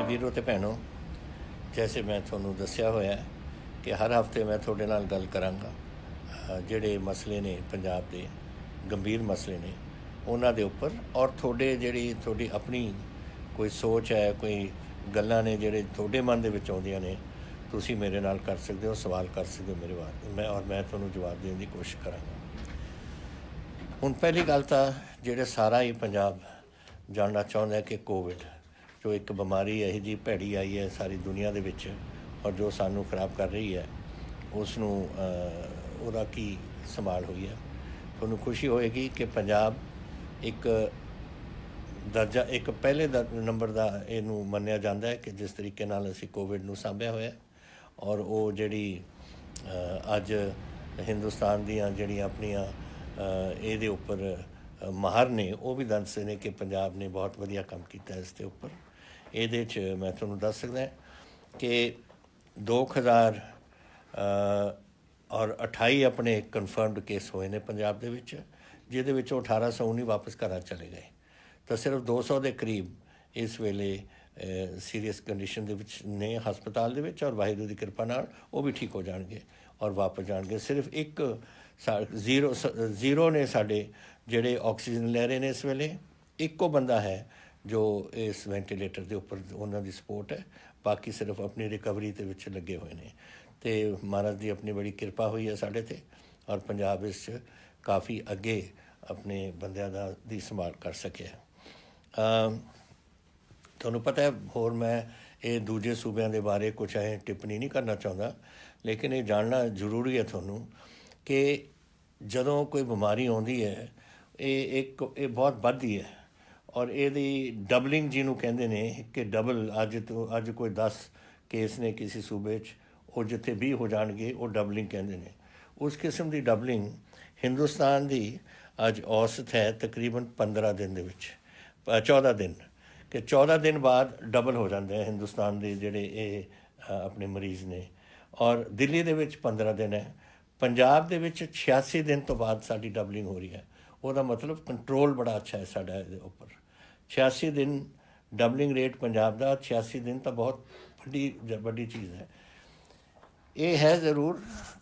ਵੀਰੋ ਤੇ ਭੈਣੋ, जैसे मैं थोनों दस्या होया कि हर हफ्ते मैं थोड़े नाल गल करांगा ਜਿਹੜੇ मसले ने पंजाब के गंभीर मसले ने उन्हां दे उपर और थोड़े जिहड़ी थोड़ी अपनी कोई सोच है, कोई गल्लां ने जिहड़े थोड़े मन दे विच आउंदियां ने, तुसीं मेरे नाल कर सकते हो, सवाल कर सकते हो मेरे बारे मैं, और मैं तुहानूं जवाब देने की कोशिश करांगा। हुण पहली गल तां जिहड़े सारा ही पंजाब जानना चाहुंदा है कि कोविड जो एक बीमारी यही जी भैड़ी आई है सारी दुनिया दे विच और जो सानू खराब कर रही है, उसनूं ਉਹਦਾ ਕੀ संभाल हुई है। ਤੁਹਾਨੂੰ खुशी होएगी कि पंजाब एक दर्जा एक पहले नंबर का इनू मन्निया जाता है कि जिस तरीके नाल असी कोविड नूं सांभिया होया, और वो जिहड़ी अज हिंदुस्तान दियां जिहड़ियां अपनियां इहदे उपर माहर ने वो भी दसदे ने कि पंजाब ने बहुत वधिया काम किया इसके उपर। इहदे च मैं तुहानूं दस सकदा कि 2000 और 28 अपने कन्फर्मड केस होए ने पंजाब दे विच, जिहदे विच 1819 वापस घर चले गए। तो सिर्फ 200 के करीब इस वेले सीरीयस कंडीशन दे विच ने हस्पताल दे विच, और वाहिगुरू दी कृपा नाल वो भी ठीक हो जाएंगे और वापस जाएंगे। सिर्फ एक जीरो ने साडे जिहड़े ऑक्सीजन ले रहे हैं इस वेले, इक्को बंदा है जो इस वेंटीलेटर के उपर उन्हों की सपोर्ट है, बाकी सिर्फ अपनी रिकवरी के विच लगे हुए हैं। तो महाराज की अपनी बड़ी कृपा हुई है साढ़े ते, और पंजाब इस काफ़ी अगे अपने बंदियां दी संभाल कर सके। तुहानूं पता है, होर मैं ये दूजे सूबे के बारे कुछ टिप्पणी नहीं करना चाहता, लेकिन ये जानना जरूरी है तुहानूं कि जदों कोई बीमारी आउंदी है ये बहुत बढ़दी है, और ये डबलिंग जिन्हों कहते हैं कि डबल अज कोई 10 केस ने किसी सूबे वो जिथे 20 हो जाएंगे वो डबलिंग कहते हैं। उस किस्म की डबलिंग हिंदुस्तान की अज औसत है तकरीबन 15 दिन दे विच 14 दिन, कि 14 दिन बाद डबल हो जाते हैं हिंदुस्तान के जोड़े अपने मरीज़ ने, और दिल्ली दे विच 15 दिन है। पंजाब दे विच 86 दिन तो बाद साडी डबलिंग हो रही है। वह मतलब कंट्रोल बड़ा अच्छा है साडा इहदे उपर। 86 दिन डबलिंग रेट पंजाब का, 86 दिन तो बहुत बड़ी चीज़ है। ये है ज़रूर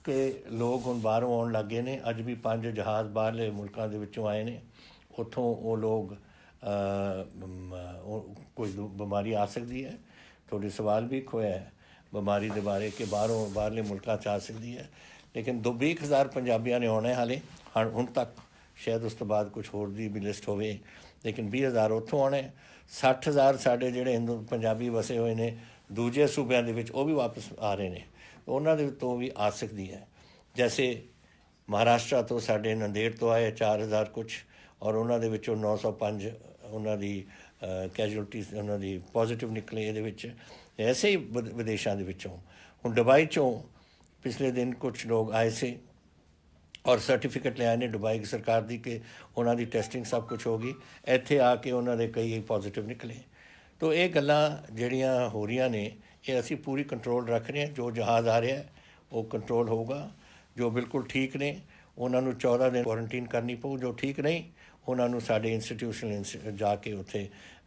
कि लोग हुण बाहरों आउण लग गए ने। अज भी 5 जहाज़ बाहरले मुल्कां दे विचों आए ने, उत्थों वो लोग कोई बीमारी आ सकती है। थोड़ी सवाल भी खोया है बीमारी के बारे कि बाहरले मुल्कां च आ सकती है, लेकिन 20,000 पंजाबियों ने आना है हाले हुण तक, शायद उस तो बाद कुछ होर दी भी लिस्ट होवे, लेकिन 20,000 उत्थों आने। 60,000 साढ़े जिहड़े हिंदू पंजाबी वसे हुए ने दूजे सूबे के विच, वो भी वापस आ रहे हैं, उन्होंने तो भी आ सकती है। जैसे महाराष्ट्र तो साढ़े नंदेड़ तो आए 4,000 कुछ, और उन्होंने 905 उन्होंने कैजुअलिटीज उन्होंने पॉजिटिव निकले। ये ऐसे ही विदेशों के हुण दुबई चों पिछले दिन कुछ लोग आए से और सर्टिफिकेट ले आए ने दुबई की सरकार की कि उन्होंने टेस्टिंग सब कुछ होगी, इत्थे आके उन्होंने कई पॉजिटिव निकले। तो ये गल्लां जिहड़ियां हो रही ने ये असी पूरी कंट्रोल रख रहे हैं। जो जहाज़ आ रहा है वो कंट्रोल होगा, जो बिल्कुल ठीक ने उन्होंने 14 दिन क्वारंटीन करनी पऊ, जो ठीक नहीं उन्होंने साढ़े इंस्टीट्यूशनल जाके उत्थे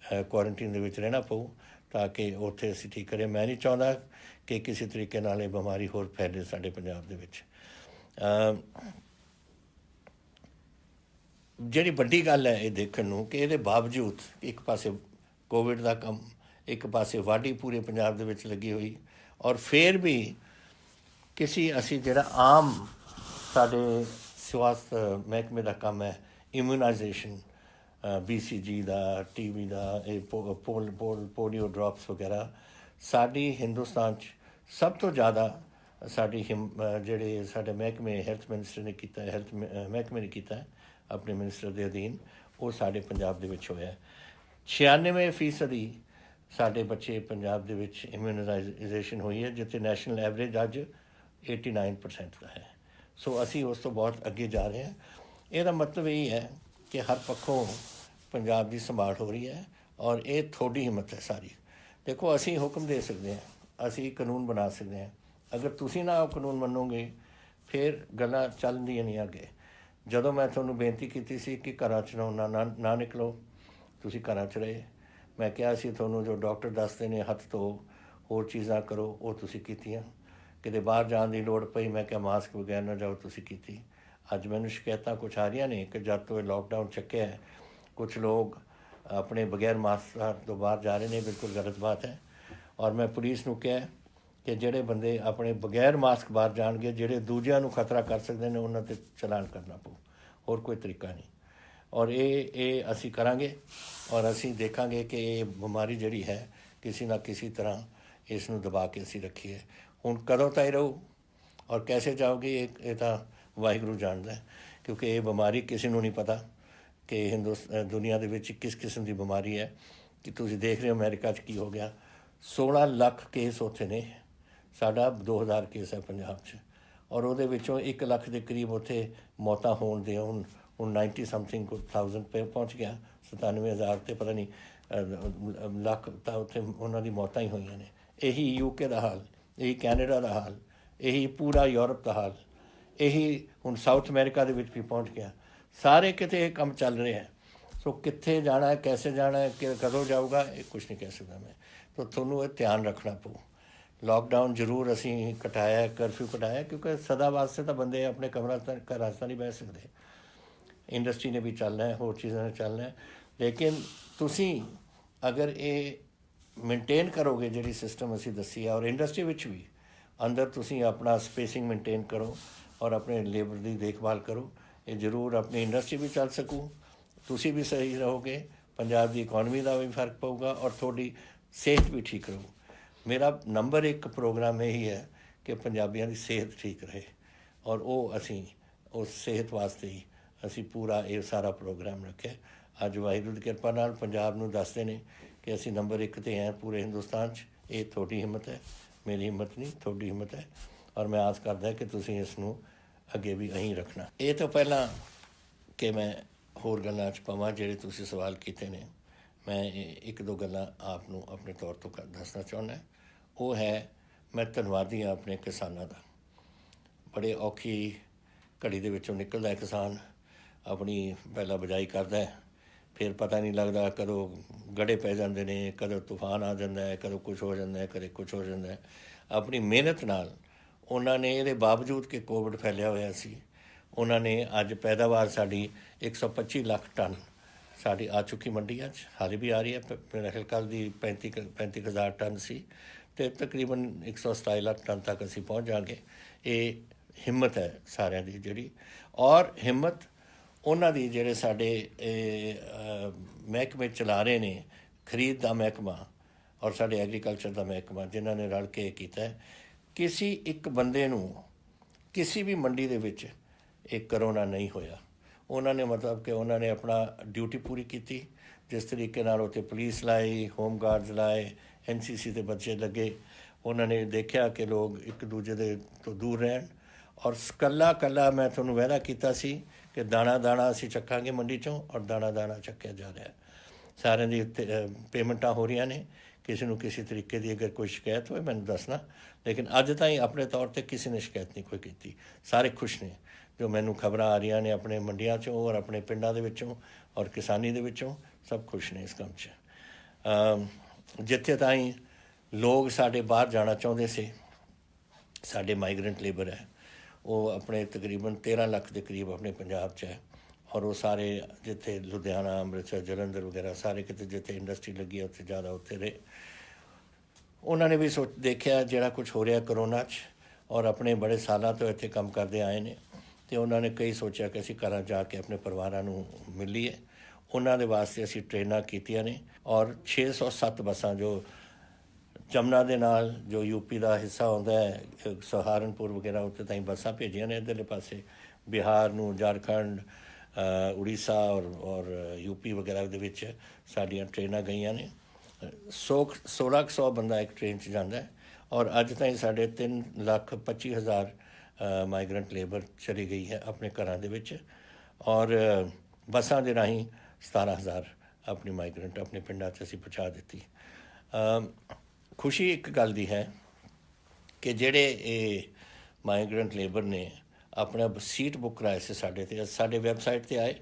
क्वारंटीन दे विच रहना पऊ, ताकि उत्थे असी ठीक करें। मैं नहीं चाहता कि किसी तरीके नाल बीमारी होर फैले साढ़े पंजाब दे विच। जिहड़ी वड्डी गल है ये देखण नूं कि इहदे बावजूद एक पासे कोविड का कम, एक पासे वाढी पूरे पंजाब दे विच लगी हुई, और फिर भी किसी असी जिहड़ा आम साडे स्वास्थ्य महकमे का काम है इम्यूनाइजेशन, BCG का, TB का, पोलियो ड्रॉप्स वगैरह, साडी हिंदुस्तान सब तो ज़्यादा साडी जिहड़े साडे महकमे हैल्थ मिनिस्टर ने किया, हैल्थ महकमे ने किया है अपने मिनिस्टर के अधीन, वो साडे पंजाब दे विच होया। 96% साढ़े बच्चे पंजाब दे विच इम्यूनाइजेशन हुई है, जिते नैशनल एवरेज अज 89% का है। सो असी उस तो बहुत अगे जा रहे हैं। यदा मतलब यही है कि हर पक्षों पंजाब की संभाल हो रही है, और ये थोड़ी हिम्मत है सारी। देखो असी हुक्म दे सकते हैं, असी कानून बना सकते हैं, अगर तुसी ना कानून मनोगे फिर गल्लां चलदियां नहीं अगे। जदों मैं तुहानूं बेनती की सी कि घरां च ना निकलो, तुसी घरां च रहे। मैं कहा सी तुहानूं जो डॉक्टर दसदे ने हत्थ धो होर चीज़ां करो वो तुसीं कीतियां, किते बाहर जाण दी लोड़ पई मैं कहा मास्क बगैर ना जाओ तुसीं कीती। अज मैनूं शिकायतां कुछ आ रही ने कि जब तो लॉकडाउन चक्या है कुछ लोग अपने बगैर मास्क तो बाहर जा रहे हैं, बिल्कुल गलत बात है। और मैं पुलिस नूं कहा कि ਜਿਹੜੇ ਬੰਦੇ ਆਪਣੇ ਬਗੈਰ ਮਾਸਕ ਬਾਹਰ ਜਾਣਗੇ, ਜਿਹੜੇ ਦੂਜਿਆਂ ਨੂੰ ਖਤਰਾ ਕਰ ਸਕਦੇ ਨੇ ਉਹਨਾਂ 'ਤੇ ਚਲਾਨ ਕਰਨਾ ਪਊ, ਹੋਰ ਕੋਈ ਤਰੀਕਾ ਨਹੀਂ। ਔਰ ਇਹ ਅਸੀਂ ਕਰਾਂਗੇ ਔਰ ਅਸੀਂ ਦੇਖਾਂਗੇ ਕਿ ਇਹ ਬਿਮਾਰੀ ਜਿਹੜੀ ਹੈ ਕਿਸੇ ਨਾ ਕਿਸੇ ਤਰ੍ਹਾਂ ਇਸ ਨੂੰ ਦਬਾ ਕੇ ਅਸੀਂ ਰੱਖੀਏ। ਹੁਣ ਕਦੋਂ ਤਾਈਂ ਰਹੂ ਔਰ ਕੈਸੇ ਜਾਓਗੇ ਇਹ ਤਾਂ ਵਾਹਿਗੁਰੂ ਜਾਣਦਾ, ਕਿਉਂਕਿ ਇਹ ਬਿਮਾਰੀ ਕਿਸੇ ਨੂੰ ਨਹੀਂ ਪਤਾ ਕਿ ਦੁਨੀਆ ਦੇ ਵਿੱਚ ਕਿਸ ਕਿਸਮ ਦੀ ਬਿਮਾਰੀ ਹੈ। ਕਿ ਤੁਸੀਂ ਦੇਖ ਰਹੇ ਹੋ ਅਮਰੀਕਾ 'ਚ ਕੀ ਹੋ ਗਿਆ, 16 ਲੱਖ ਕੇਸ ਉੱਥੇ ਨੇ, ਸਾਡਾ 2000 ਕੇਸ ਹੈ ਪੰਜਾਬ 'ਚ, ਔਰ ਉਹਦੇ ਵਿੱਚੋਂ 1 ਲੱਖ ਦੇ ਕਰੀਬ ਉੱਥੇ ਮੌਤਾਂ ਹੋਣ ਦੀਆਂ ਹੁਣ 90 ਸਮਥਿੰਗ ਕੁ ਥਾਊਜ਼ੈਂਡ ਪੇ ਪਹੁੰਚ ਗਿਆ, 97,000 ਤੇ ਪਤਾ ਨਹੀਂ ਲੱਖ ਤਾਂ ਉੱਥੇ ਉਹਨਾਂ ਦੀ ਮੌਤਾਂ ਹੀ ਹੋਈਆਂ ਨੇ। ਇਹੀ UK ਦਾ ਹਾਲ, ਇਹੀ ਕੈਨੇਡਾ ਦਾ ਹਾਲ, ਇਹੀ ਪੂਰਾ ਯੂਰਪ ਦਾ ਹਾਲ, ਇਹੀ ਹੁਣ ਸਾਊਥ ਅਮਰੀਕਾ ਦੇ ਵਿੱਚ ਵੀ ਪਹੁੰਚ ਗਿਆ। ਸਾਰੇ ਕਿਤੇ ਇਹ ਕੰਮ ਚੱਲ ਰਿਹਾ ਹੈ। ਸੋ ਕਿੱਥੇ ਜਾਣਾ ਹੈ, ਕੈਸੇ ਜਾਣਾ ਹੈ, ਕਿ ਕਦੋਂ ਜਾਊਗਾ, ਇਹ ਕੁਛ ਨਹੀਂ ਕਹਿ ਸਕਦਾ ਮੈਂ। ਤਾਂ ਤੁਹਾਨੂੰ ਇਹ ਧਿਆਨ ਰੱਖਣਾ ਪਊ। लॉकडाउन जरूर असी घटाया, कर्फ्यू घटाया, क्योंकि सदा वास्ते तो बंदे अपने घरां च नहीं बह सकते। इंडस्ट्री ने भी चलना है, होर चीज़ों ने चलना है, लेकिन तुसी अगर ये मेनटेन करोगे जिहड़ी सिस्टम असी दसी है, और इंडस्ट्री विच भी अंदर तुसी अपना स्पेसिंग मेनटेन करो और अपने लेबर की देखभाल करो, ये जरूर अपनी इंडस्ट्री भी चल सकू, तुसी भी सही रहोगे, पंजाब की इकॉनमी का भी फर्क पऊगा और थोड़ी सेहत भी ठीक रहू। मेरा नंबर 1 प्रोग्राम यही है कि पंजाबियों की सेहत ठीक रहे, और वो असी उस सेहत वास्ते ही असी पूरा ये सारा प्रोग्राम रखे। अज वाहिगुरू की कृपा नाल पंजाब नूं दसदे ने कि असी नंबर 1 ते हैं पूरे हिंदुस्तान च। ये थोड़ी हिम्मत है, मेरी हिम्मत नहीं, थोड़ी हिम्मत है, और मैं आस करदा कि तुसीं इसनूं अगे भी अहीं रखना। ये तो पहला कि मैं होर गल्लां च पवां जिहड़े तुसीं सवाल कीते ने, मैं 1-2 गल्लां आप नूं अपने तौर तो दसना चाहुंदा। वो है, मैं धन्नवादी हाँ अपने किसानों का। बड़े औखी घड़ी दे विचों निकलदा है किसान, अपनी पहला बजाई करता है, फिर पता नहीं लगता कदों गड़े पै जाते हैं, कदों तूफान आ जाता है, कदों कुछ हो जाता है, कदे कुछ हो जाता है। अपनी मेहनत नाल उन्होंने ये बावजूद कि कोविड फैलिया होया सी, उन्होंने अज पैदावार साड़ी 125 लाख टन साड़ी आ चुकी मंडियां च, हाले भी आ रही है। मेरे ख्याल कल दी 35,000 टन सी, तो तकरीबन 127 लाख टन तक असी पहुँच जाएंगे। ये हिम्मत है सारिਆਂ ਦੀ ਜਿਹੜੀ, और हिम्मत ਉਹਨਾਂ ਦੀ ਜਿਹੜੇ ਸਾਡੇ महकमे चला रहे ने, खरीद का महकमा और साढ़े एग्रीकल्चर का महकमा, जिन्होंने रल के किया है। किसी एक बंदे नूं किसी भी मंडी दे विच एक करोना नहीं होया। उन्होंने मतलब कि उन्होंने अपना ड्यूटी पूरी की, जिस तरीके नाल उत्ते पुलिस लाई, होम गार्ड्स लाए, NCC के बच्चे लगे, उन्होंने देखा कि लोग एक दूजे दे तो दूर रहन। और कला कला मैं थोनू वायदा किया सी कि दाणा दाणा असी चक्कांगे मंडी चों, और दाणा दाणा चक्या जा रहा है। सारे दी पेमेंटां हो रही ने, किसी नूं किसी तरीके की अगर कोई शिकायत होए मैनूं दसना, लेकिन अज ताईं अपने तौर पर किसी ने शिकायत नहीं कोई की। सारे खुश ने, जो मैनूं खबर आ रही ने अपने मंडियां चों और अपने पिंडां दे विचों और किसानी दे विचों, सब खुश ने इस काम च। जिथे ताईं लोग साडे बाहर जाना चाहुंदे से, साडे माइग्रेंट लेबर है, वो अपने तकरीबन 13 लाख के करीब अपने पंजाब च है, और वो सारे जिथे लुधियाना, अमृतसर, जलंधर वगैरह सारे किते जिथे इंडस्ट्री लगी है उत्थे ज़्यादा उत्थे रहे। उन्होंने भी देखा जिहड़ा कुछ हो रहा करोना च, और अपने बड़े सालों तो इत्थे काम करते आए ने, तो उन्होंने कई सोचा कि असीं घरां जाके अपने परिवारां नूं मिलीए। उन्होंने वास्ते असीं ट्रेनां कीतियां ने, और 607 बसां जो जमुना दे नाल जो UP का हिस्सा होंदा है, सहारनपुर वगैरह उत्थे ताईं बसां भेजियां ने। इधरले पासे बिहार नूं, झारखंड, उड़ीसा और UP वगैरह दे विच साडियां ट्रेनां गईयां ने। 1600 बंदा एक ट्रेन च जांदा है, और अज ताईं साढ़े 3,25,000 माइग्रेंट लेबर चली गई है अपने घरां दे विच, और बसां दे राहीं 17,000 अपनी माइग्रेंट अपने पिंडां च असीं पहुँचा दित्ती। खुशी एक गल दी है कि जेड़े माइग्रेंट लेबर ने अपना सीट बुक कराए से साढ़े वैबसाइट पर आए,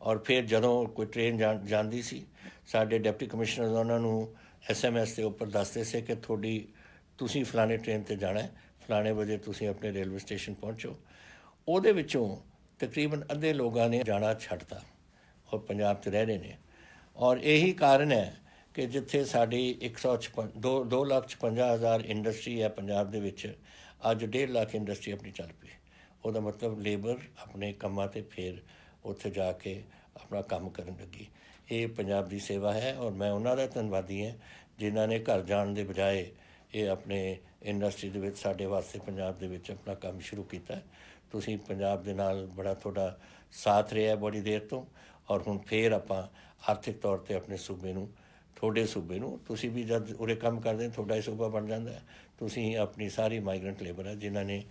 ਔਰ ਫਿਰ ਜਦੋਂ ਕੋਈ ਟ੍ਰੇਨ ਜਾਂਦੀ ਸੀ, ਸਾਡੇ ਡਿਪਟੀ ਕਮਿਸ਼ਨਰ ਉਹਨਾਂ ਨੂੰ SMS ਦੇ ਉੱਪਰ ਦੱਸਦੇ ਸੀ ਕਿ ਤੁਸੀਂ ਫਲਾਣੇ ਟ੍ਰੇਨ 'ਤੇ ਜਾਣਾ ਹੈ, ਫਲਾਣੇ ਵਜੇ ਤੁਸੀਂ ਆਪਣੇ ਰੇਲਵੇ ਸਟੇਸ਼ਨ ਪਹੁੰਚੋ। ਉਹਦੇ ਵਿੱਚੋਂ ਤਕਰੀਬਨ ਅੱਧੇ ਲੋਕਾਂ ਨੇ ਜਾਣਾ ਛੱਡਤਾ ਔਰ ਪੰਜਾਬ 'ਚ ਰਹਿ ਰਹੇ ਨੇ। ਔਰ ਇਹੀ ਕਾਰਨ ਹੈ ਕਿ ਜਿੱਥੇ ਸਾਡੀ 2,56,000 ਇੰਡਸਟਰੀ ਹੈ ਪੰਜਾਬ ਦੇ ਵਿੱਚ, ਅੱਜ 1.5 ਲੱਖ ਇੰਡਸਟਰੀ ਆਪਣੀ ਚੱਲ ਪਈ। ਉਹਦਾ ਮਤਲਬ ਲੇਬਰ ਆਪਣੇ ਕੰਮਾਂ 'ਤੇ ਫਿਰ ਉੱਥੇ ਜਾ ਕੇ ਆਪਣਾ ਕੰਮ ਕਰਨ ਲੱਗੀ। ਇਹ ਪੰਜਾਬ ਦੀ ਸੇਵਾ ਹੈ ਔਰ ਮੈਂ ਉਹਨਾਂ ਦਾ ਧੰਨਵਾਦੀ ਹਾਂ ਜਿਨ੍ਹਾਂ ਨੇ ਘਰ ਜਾਣ ਦੇ ਬਜਾਏ ਇਹ ਆਪਣੇ ਇੰਡਸਟਰੀ ਦੇ ਵਿੱਚ ਸਾਡੇ ਵਾਸਤੇ ਪੰਜਾਬ ਦੇ ਵਿੱਚ ਆਪਣਾ ਕੰਮ ਸ਼ੁਰੂ ਕੀਤਾ। ਤੁਸੀਂ ਪੰਜਾਬ ਦੇ ਨਾਲ ਬੜਾ ਤੁਹਾਡਾ ਸਾਥ ਰਿਹਾ ਬੜੀ ਦੇਰ ਤੋਂ, ਔਰ ਹੁਣ ਫਿਰ ਆਪਾਂ ਆਰਥਿਕ ਤੌਰ 'ਤੇ ਆਪਣੇ ਸੂਬੇ ਨੂੰ, ਤੁਹਾਡੇ ਸੂਬੇ ਨੂੰ, ਤੁਸੀਂ ਵੀ ਜਦ ਉਰੇ ਕੰਮ ਕਰਦੇ ਤੁਹਾਡਾ ਹੀ ਸੂਬਾ ਬਣ ਜਾਂਦਾ। ਤੁਸੀਂ ਆਪਣੀ ਸਾਰੀ ਮਾਈਗਰੈਂਟ ਲੇਬਰ ਹੈ ਜਿਨ੍ਹਾਂ ਨੇ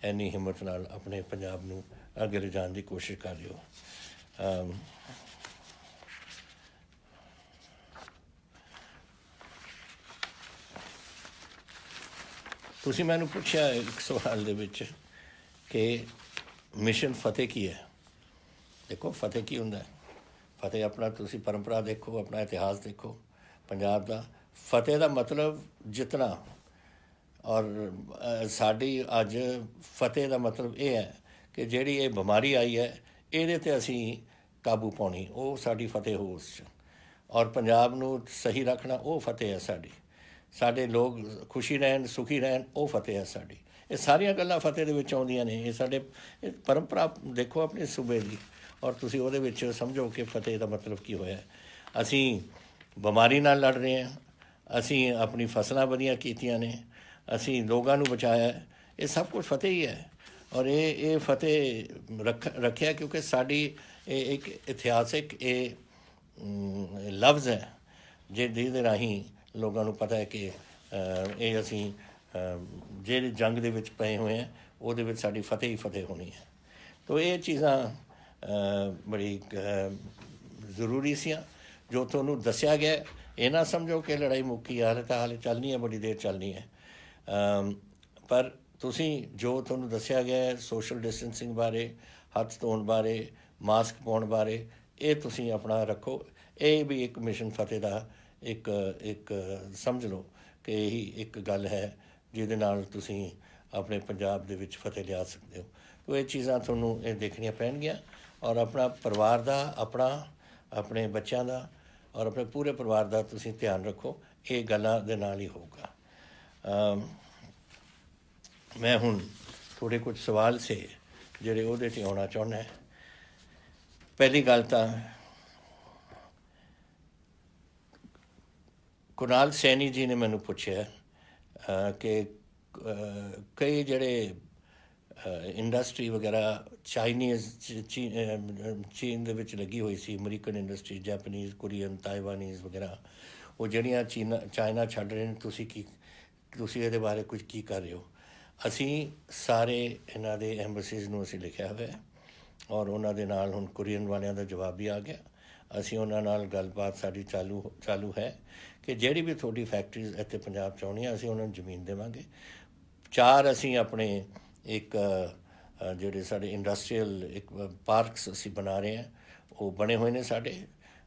ਇੰਨੀ ਹਿੰਮਤ ਨਾਲ ਆਪਣੇ ਪੰਜਾਬ ਨੂੰ ਅੱਗੇ ਲਿਜਾਣ ਦੀ ਕੋਸ਼ਿਸ਼ ਕਰ ਰਹੇ ਹੋ। ਤੁਸੀਂ ਮੈਨੂੰ ਪੁੱਛਿਆ ਇੱਕ ਸਵਾਲ ਦੇ ਵਿੱਚ ਕਿ ਮਿਸ਼ਨ ਫਤਿਹ ਕੀ ਹੈ। ਦੇਖੋ ਫਤਿਹ ਕੀ ਹੁੰਦਾ ਹੈ? ਫਤਿਹ ਆਪਣਾ ਤੁਸੀਂ ਪਰੰਪਰਾ ਦੇਖੋ, ਆਪਣਾ ਇਤਿਹਾਸ ਦੇਖੋ ਪੰਜਾਬ ਦਾ। ਫਤਿਹ ਦਾ ਮਤਲਬ ਜਿੱਤਣਾ, ਔਰ ਸਾਡੀ ਅੱਜ ਫਤਿਹ ਦਾ ਮਤਲਬ ਇਹ ਹੈ ਕਿ ਜਿਹੜੀ ਇਹ ਬਿਮਾਰੀ ਆਈ ਹੈ ਇਹਦੇ 'ਤੇ ਅਸੀਂ ਕਾਬੂ ਪਾਉਣੀ, ਉਹ ਸਾਡੀ ਫਤਿਹ ਹੋ ਉਸ 'ਚ। ਔਰ ਪੰਜਾਬ ਨੂੰ ਸਹੀ ਰੱਖਣਾ, ਉਹ ਫਤਿਹ ਹੈ ਸਾਡੀ। ਸਾਡੇ ਲੋਕ ਖੁਸ਼ੀ ਰਹਿਣ, ਸੁਖੀ ਰਹਿਣ, ਉਹ ਫਤਿਹ ਹੈ ਸਾਡੀ। ਇਹ ਸਾਰੀਆਂ ਗੱਲਾਂ ਫਤਿਹ ਦੇ ਵਿੱਚ ਆਉਂਦੀਆਂ ਨੇ। ਇਹ ਸਾਡੇ ਪਰੰਪਰਾ ਦੇਖੋ ਆਪਣੇ ਸੂਬੇ ਦੀ, ਔਰ ਤੁਸੀਂ ਉਹਦੇ ਵਿੱਚ ਸਮਝੋ ਕਿ ਫਤਿਹ ਦਾ ਮਤਲਬ ਕੀ ਹੋਇਆ। ਅਸੀਂ ਬਿਮਾਰੀ ਨਾਲ ਲੜ ਰਹੇ ਹਾਂ, ਅਸੀਂ ਆਪਣੀ ਫਸਲਾਂ ਵਧੀਆ ਕੀਤੀਆਂ ਨੇ, ਅਸੀਂ ਲੋਕਾਂ ਨੂੰ ਬਚਾਇਆ, ਇਹ ਸਭ ਕੁਝ ਫਤਿਹ ਹੀ ਹੈ। ਔਰ ਇਹ ਫਤਿਹ ਰੱਖਿਆ ਕਿਉਂਕਿ ਸਾਡੀ ਇਹ ਇੱਕ ਇਤਿਹਾਸਿਕ ਇਹ ਲਫ਼ਜ਼ ਹੈ ਜਿਹਦੇ ਰਾਹੀਂ ਲੋਕਾਂ ਨੂੰ ਪਤਾ ਹੈ ਕਿ ਇਹ ਅਸੀਂ ਜਿਹੜੇ ਜੰਗ ਦੇ ਵਿੱਚ ਪਏ ਹੋਏ ਹਾਂ ਉਹਦੇ ਵਿੱਚ ਸਾਡੀ ਫਤਿਹ ਹੀ ਫਤਿਹ ਹੋਣੀ ਹੈ। ਤੋ ਇਹ ਚੀਜ਼ਾਂ ਬੜੀ ਜ਼ਰੂਰੀ ਸੀਆਂ ਜੋ ਤੁਹਾਨੂੰ ਦੱਸਿਆ ਗਿਆ। ਇਹ ਨਾ ਸਮਝੋ ਕਿ ਲੜਾਈ ਮੁੱਕੀ, ਹਾਲੇ ਚੱਲਣੀ ਹੈ, ਬੜੀ ਦੇਰ ਚੱਲਣੀ ਹੈ। ਪਰ ਤੁਸੀਂ ਜੋ ਤੁਹਾਨੂੰ ਦੱਸਿਆ ਗਿਆ ਸੋਸ਼ਲ ਡਿਸਟੈਂਸਿੰਗ ਬਾਰੇ, ਹੱਥ ਧੋਣ ਬਾਰੇ, ਮਾਸਕ ਪਾਉਣ ਬਾਰੇ, ਇਹ ਤੁਸੀਂ ਆਪਣਾ ਰੱਖੋ। ਇਹ ਵੀ ਇੱਕ ਮਿਸ਼ਨ ਫਤਿਹ ਦਾ ਇੱਕ ਸਮਝ ਲਓ ਕਿ ਇਹੀ ਇੱਕ ਗੱਲ ਹੈ ਜਿਹਦੇ ਨਾਲ ਤੁਸੀਂ ਆਪਣੇ ਪੰਜਾਬ ਦੇ ਵਿੱਚ ਫਤਿਹ ਲਿਆ ਸਕਦੇ ਹੋ। ਤੋ ਇਹ ਚੀਜ਼ਾਂ ਤੁਹਾਨੂੰ ਇਹ ਦੇਖਣੀਆਂ ਪੈਣਗੀਆਂ ਔਰ ਆਪਣਾ ਪਰਿਵਾਰ ਦਾ, ਆਪਣੇ ਬੱਚਿਆਂ ਦਾ ਔਰ ਆਪਣੇ ਪੂਰੇ ਪਰਿਵਾਰ ਦਾ ਤੁਸੀਂ ਧਿਆਨ ਰੱਖੋ। ਇਹ ਗੱਲਾਂ ਦੇ ਨਾਲ ਹੀ ਹੋਊਗਾ। ਮੈਂ ਹੁਣ ਥੋੜ੍ਹੇ ਕੁਝ ਸਵਾਲ ਸੇ ਜਿਹੜੇ ਉਹਦੇ 'ਤੇ ਆਉਣਾ ਚਾਹੁੰਦਾ। ਪਹਿਲੀ ਗੱਲ ਤਾਂ ਕੁਨਾਲ ਸੈਣੀ ਜੀ ਨੇ ਮੈਨੂੰ ਪੁੱਛਿਆ ਕਿ ਕਈ ਜਿਹੜੇ ਇੰਡਸਟਰੀ ਵਗੈਰਾ ਚੀਨ ਦੇ ਵਿੱਚ ਲੱਗੀ ਹੋਈ ਸੀ, ਅਮਰੀਕਨ ਇੰਡਸਟਰੀ, ਜੈਪਨੀਜ਼, ਕੋਰੀਅਨ, ਤਾਈਵਾਨੀਜ਼ ਵਗੈਰਾ, ਉਹ ਜਿਹੜੀਆਂ ਚਾਈਨਾ ਛੱਡ ਰਹੇ ਨੇ, ਤੁਸੀਂ ਇਹਦੇ ਬਾਰੇ ਕੁਝ ਕੀ ਕਰ ਰਹੇ ਹੋ? ਅਸੀਂ ਸਾਰੇ ਇਹਨਾਂ ਦੇ ਐਂਬਸੀਜ਼ ਨੂੰ ਅਸੀਂ ਲਿਖਿਆ ਹੋਇਆ ਔਰ ਉਹਨਾਂ ਦੇ ਨਾਲ ਹੁਣ ਕੋਰੀਅਨ ਵਾਲਿਆਂ ਦਾ ਜਵਾਬ ਵੀ ਆ ਗਿਆ। ਅਸੀਂ ਉਹਨਾਂ ਨਾਲ ਗੱਲਬਾਤ ਸਾਡੀ ਚਾਲੂ ਹੈ ਕਿ ਜਿਹੜੀ ਵੀ ਤੁਹਾਡੀ ਫੈਕਟਰੀਜ਼ ਇੱਥੇ ਪੰਜਾਬ 'ਚ ਆਉਣੀਆਂ ਅਸੀਂ ਉਹਨਾਂ ਨੂੰ ਜ਼ਮੀਨ ਦੇਵਾਂਗੇ। 4 ਅਸੀਂ ਆਪਣੇ ਇੱਕ ਜਿਹੜੇ ਸਾਡੇ ਇੰਡਸਟਰੀਅਲ ਇੱਕ ਪਾਰਕਸ ਅਸੀਂ ਬਣਾ ਰਹੇ ਹਾਂ, ਉਹ ਬਣੇ ਹੋਏ ਨੇ ਸਾਡੇ।